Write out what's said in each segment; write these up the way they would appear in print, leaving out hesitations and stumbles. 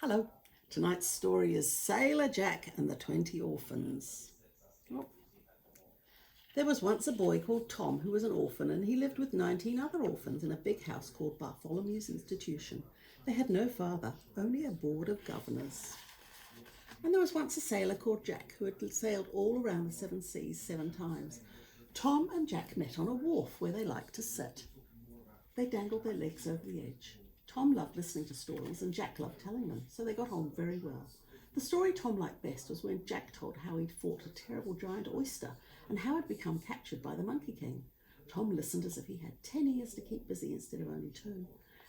Hello. Tonight's story is Sailor Jack and the 20 Orphans. Oh. There was once a boy called Tom who was an orphan, and he lived with 19 other orphans in a big house called Bartholomew's Institution. They had no father, only a board of governors. And there was once a sailor called Jack who had sailed all around the seven seas 7 times. Tom and Jack met on a wharf where they liked to sit. They dangled their legs over the edge. Tom loved listening to stories and Jack loved telling them, so they got on very well. The story Tom liked best was when Jack told how he'd fought a terrible giant oyster and how he'd become captured by the Monkey King. Tom listened as if he had 10 ears to keep busy instead of only 2.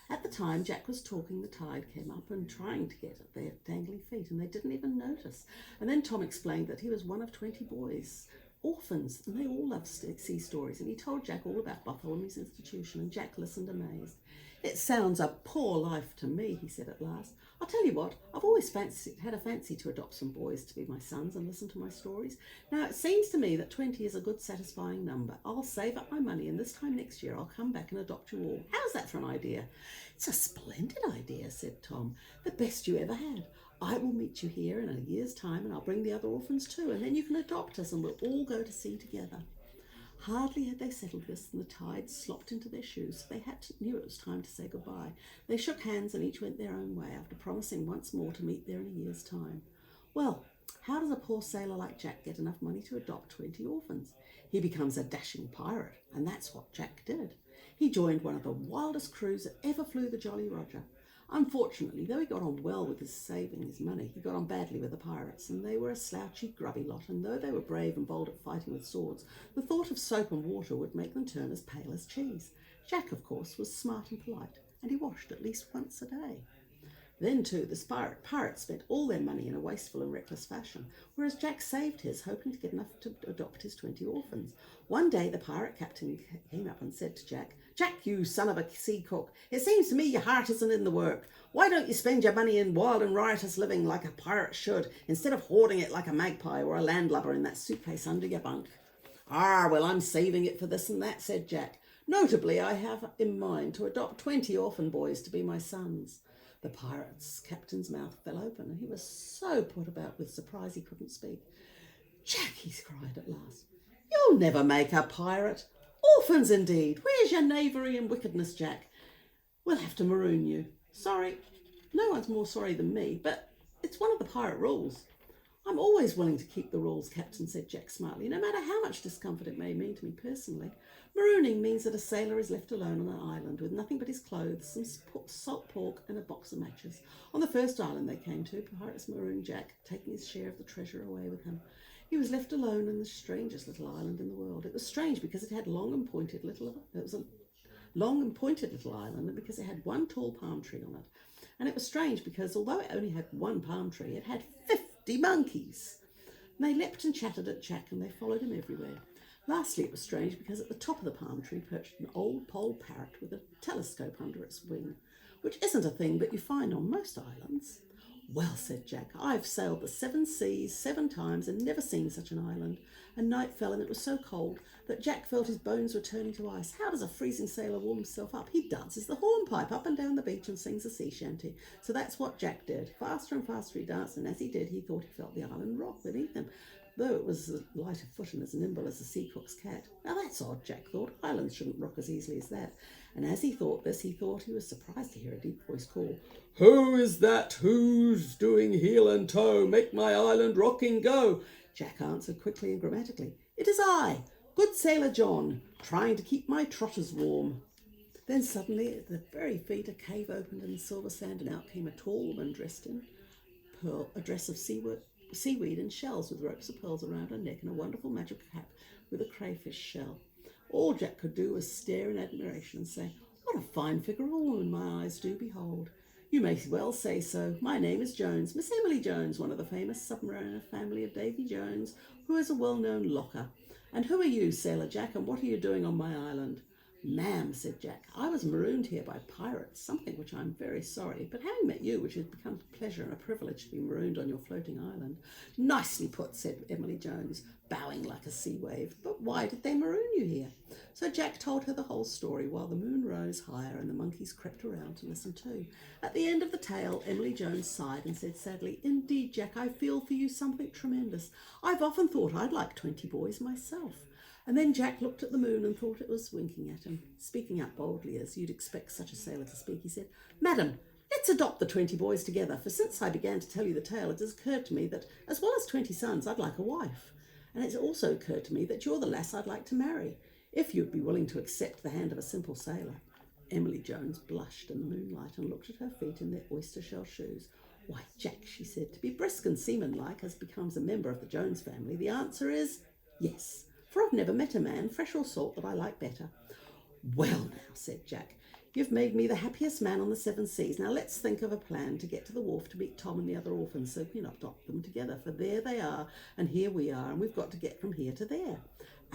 At the time Jack was talking, the tide came up and trying to get at their dangling feet, and they didn't even notice. And then Tom explained that he was one of 20 boys, orphans, and they all loved sea stories, and he told Jack all about Bartholomew's Institution, and Jack listened amazed. "It sounds a poor life to me," he said at last. "I'll tell you what, I've always had a fancy to adopt some boys to be my sons and listen to my stories. Now, it seems to me that 20 is a good satisfying number. I'll save up my money, and this time next year I'll come back and adopt you all. How's that for an idea?" "It's a splendid idea," said Tom. "The best you ever had. I will meet you here in a year's time, and I'll bring the other orphans too, and then you can adopt us and we'll all go to sea together." Hardly had they settled this than the tide slopped into their shoes, so they knew it was time to say goodbye. They shook hands and each went their own way after promising once more to meet there in a year's time. Well, how does a poor sailor like Jack get enough money to adopt 20 orphans? He becomes a dashing pirate, and that's what Jack did. He joined one of the wildest crews that ever flew the Jolly Roger. Unfortunately, though he got on well with saving his money, he got on badly with the pirates, and they were a slouchy, grubby lot, and though they were brave and bold at fighting with swords, the thought of soap and water would make them turn as pale as cheese. Jack, of course, was smart and polite, and he washed at least once a day. Then, too, the pirates spent all their money in a wasteful and reckless fashion, whereas Jack saved his, hoping to get enough to adopt his 20 orphans. One day the pirate captain came up and said to Jack, "Jack, you son of a sea cook, it seems to me your heart isn't in the work. Why don't you spend your money in wild and riotous living like a pirate should, instead of hoarding it like a magpie or a landlubber in that suitcase under your bunk?" "Ah, well, I'm saving it for this and that," said Jack. "Notably, I have in mind to adopt 20 orphan boys to be my sons." The pirate's captain's mouth fell open, and he was so put about with surprise he couldn't speak. "Jack," he cried at last, "you'll never make a pirate. Orphans indeed! Where's your knavery and wickedness, Jack? We'll have to maroon you. Sorry. No one's more sorry than me, but it's one of the pirate rules." "I'm always willing to keep the rules, Captain," said Jack smartly, "no matter how much discomfort it may mean to me personally. Marooning means that a sailor is left alone on an island with nothing but his clothes, some salt pork and a box of matches. On the first island they came to, pirates marooned Jack, taking his share of the treasure away with him. He was left alone in the strangest little island in the world. It was strange because it had long and pointed little island, and because it had one tall palm tree on it. And it was strange because although it only had one palm tree, it had 50 monkeys. And they leapt and chattered at Jack, and they followed him everywhere. Lastly, it was strange because at the top of the palm tree perched an old pole parrot with a telescope under its wing, which isn't a thing that you find on most islands. "Well," said Jack, "I've sailed the 7 seas 7 times and never seen such an island." And night fell, and it was so cold that Jack felt his bones were turning to ice. How does a freezing sailor warm himself up? He dances the hornpipe up and down the beach and sings a sea shanty. So that's what Jack did. Faster and faster he danced, and as he did, he thought he felt the island rock beneath him, though it was as light of foot and as nimble as a sea cook's cat. Now that's odd, Jack thought. Islands shouldn't rock as easily as that. And as he thought this, he was surprised to hear a deep voice call, "Who is that? Who's doing heel and toe? Make my island rocking go." Jack answered quickly and grammatically, "It is I, good sailor John, trying to keep my trotters warm." Then suddenly at the very feet a cave opened in the silver sand, and out came a tall woman dressed in a dress of seaweed and shells, with ropes of pearls around her neck and a wonderful magic cap with a crayfish shell. All Jack could do was stare in admiration and say, "What a fine figure of a woman my eyes do behold." "You may well say so. My name is Jones, Miss Emily Jones, one of the famous submariner family of Davy Jones, who is a well-known locker. And who are you, Sailor Jack, and what are you doing on my island?" Ma'am, said Jack, I was marooned here by pirates, something which I am very sorry, but having met you, which has become a pleasure and a privilege to be marooned on your floating island. Nicely put, said Emily Jones, bowing like a sea wave, but why did they maroon you here? So Jack told her the whole story while the moon rose higher and the monkeys crept around to listen too. At the end of the tale, Emily Jones sighed and said sadly, Indeed, Jack, I feel for you something tremendous. I've often thought I'd like 20 boys myself. And then Jack looked at the moon and thought it was winking at him. Speaking up boldly, as you'd expect such a sailor to speak, he said, Madam, let's adopt the 20 boys together, for since I began to tell you the tale, it has occurred to me that, as well as 20 sons, I'd like a wife. And it's also occurred to me that you're the lass I'd like to marry, if you'd be willing to accept the hand of a simple sailor. Emily Jones blushed in the moonlight and looked at her feet in their oyster-shell shoes. Why, Jack, she said, to be brisk and seaman-like as becomes a member of the Jones family, the answer is yes. For I've never met a man, fresh or salt, that I like better. Well now, said Jack, you've made me the happiest man on the 7 seas. Now let's think of a plan to get to the wharf to meet Tom and the other orphans, so we can adopt them together, for there they are, and here we are, and we've got to get from here to there.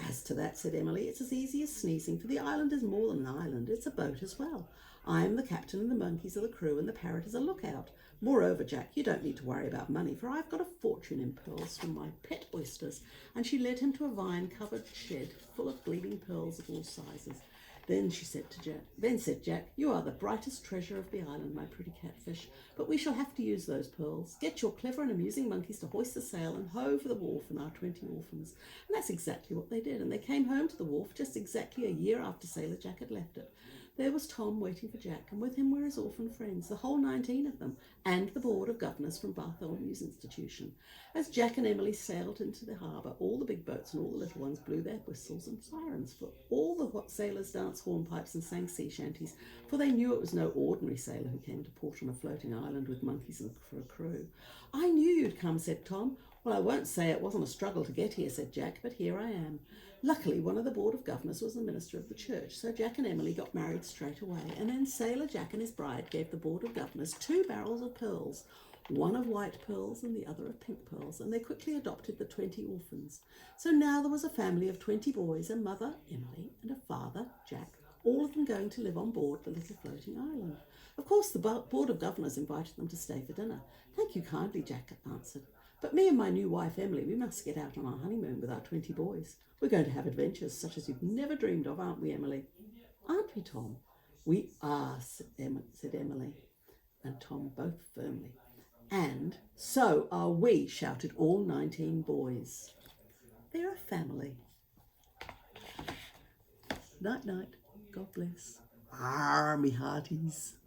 As to that, said Emily, it's as easy as sneezing, for the island is more than an island, it's a boat as well. I am the captain and the monkeys are the crew and the parrot is a lookout. Moreover, Jack, you don't need to worry about money, for I've got a fortune in pearls from my pet oysters. And she led him to a vine-covered shed full of gleaming pearls of all sizes. Then said Jack, you are the brightest treasure of the island, my pretty catfish, but we shall have to use those pearls. Get your clever and amusing monkeys to hoist the sail and hoe for the wharf and our 20 orphans. And that's exactly what they did, and they came home to the wharf just exactly a year after Sailor Jack had left it. There was Tom waiting for Jack, and with him were his orphan friends, the whole 19 of them, and the board of governors from Bartholomew's Institution. As Jack and Emily sailed into the harbour, all the big boats and all the little ones blew their whistles and sirens, for all the sailors danced hornpipes and sang sea shanties, for they knew it was no ordinary sailor who came to port on a floating island with monkeys and for a crew. I knew you'd come, said Tom. Well, I won't say it wasn't a struggle to get here, said Jack, but here I am. Luckily, one of the board of governors was the minister of the church, so Jack and Emily got married straight away, and then Sailor Jack and his bride gave the board of governors 2 barrels of pearls, one of white pearls and the other of pink pearls, and they quickly adopted the 20 orphans. So now there was a family of 20 boys, a mother, Emily, and a father, Jack, all of them going to live on board the little floating island. Of course, the board of governors invited them to stay for dinner. Thank you kindly, Jack answered. But me and my new wife, Emily, we must get out on our honeymoon with our 20 boys. We're going to have adventures such as you've never dreamed of, aren't we, Emily? Aren't we, Tom? We are, said Emily and Tom both firmly. And so are we, shouted all 19 boys. They're a family. Night, night. God bless. Me hearties.